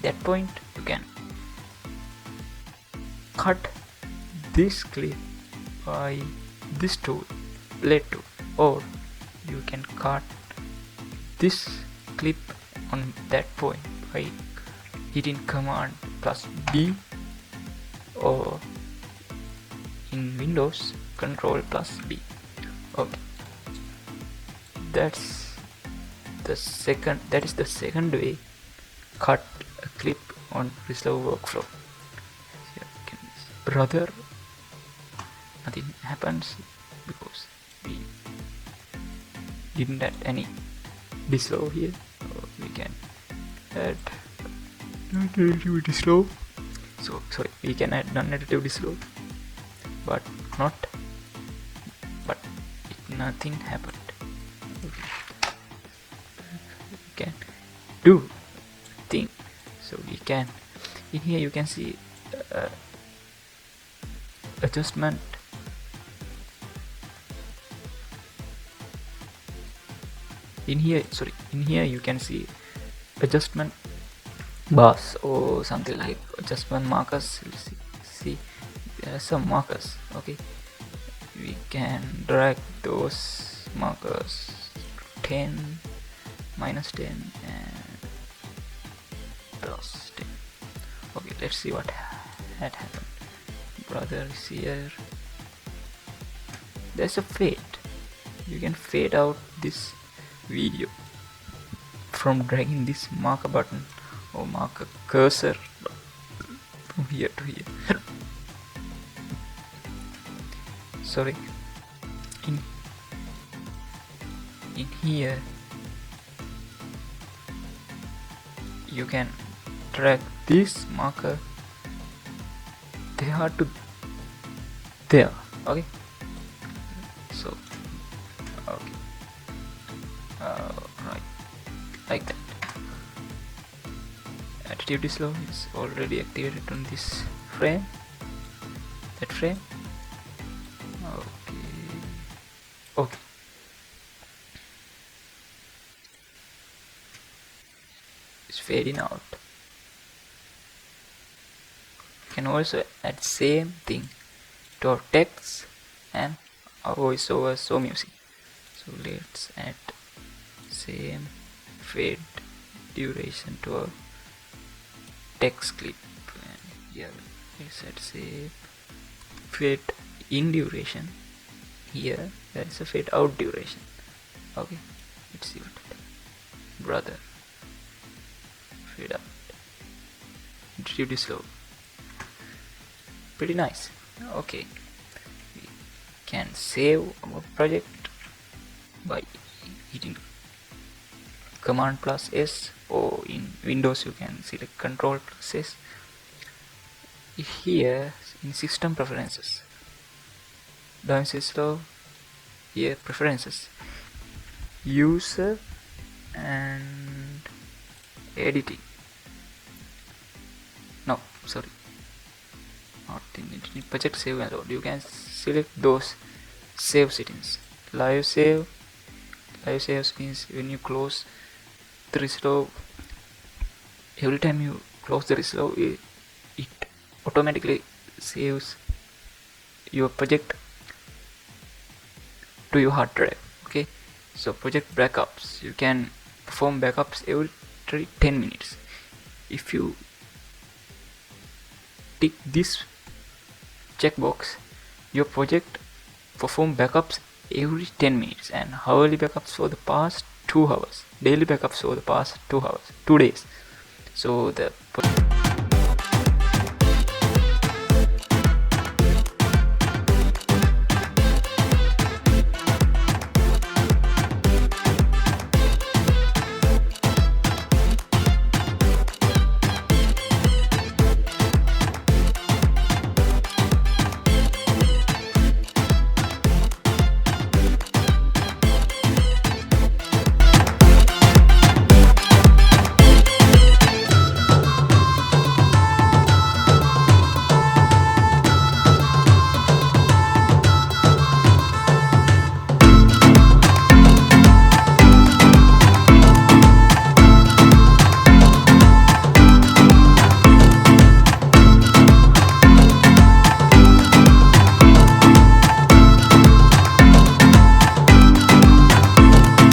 that point you can cut this clip by this tool, blade tool, or you can cut this clip on that point by hitting command plus B, or in Windows control plus B. Okay, that is the second way cut a clip on Resolve workflow. Here you can see, brother, nothing happens because we didn't add any dislow here. So we can add non-additive dislow. So sorry, we can add non-additive dislow, but nothing happened. We can do thing. So we can, in here you can see adjustment. In here you can see adjustment bars or something like adjustment markers. See there are some markers. Okay, we can drag those markers 10, minus 10 and plus 10. Okay, let's see what had happened. Brother is here. There's a fade. You can fade out this video from dragging this marker button or marker cursor from here to here. Sorry, in here you can drag this marker there to there. Okay, so okay, right, like that. Additive dislow is already activated on this frame, that frame. Okay, it's fading out. You can also add same thing to our text and our voiceover show music. So let's add same fade duration to our text clip, and here let's add same fade in duration. Here there is a fade out duration. Okay, let's see what it is. Brother, fade out, additive dislow, pretty nice. Okay, we can save our project by hitting command plus S, or in Windows you can select control plus S. Here in system preferences, Davince, here preferences, user and editing. No, sorry, not in editing, project save and load. You can select those save settings. Live save means when you close the Resolve, every time you close the Resolve, it automatically saves your project to your hard drive. Okay, so project backups, you can perform backups every 10 minutes. If you tick this checkbox, your project perform backups every 10 minutes, and hourly backups for the past 2 hours, daily backups for the past 2 hours, 2 days. So the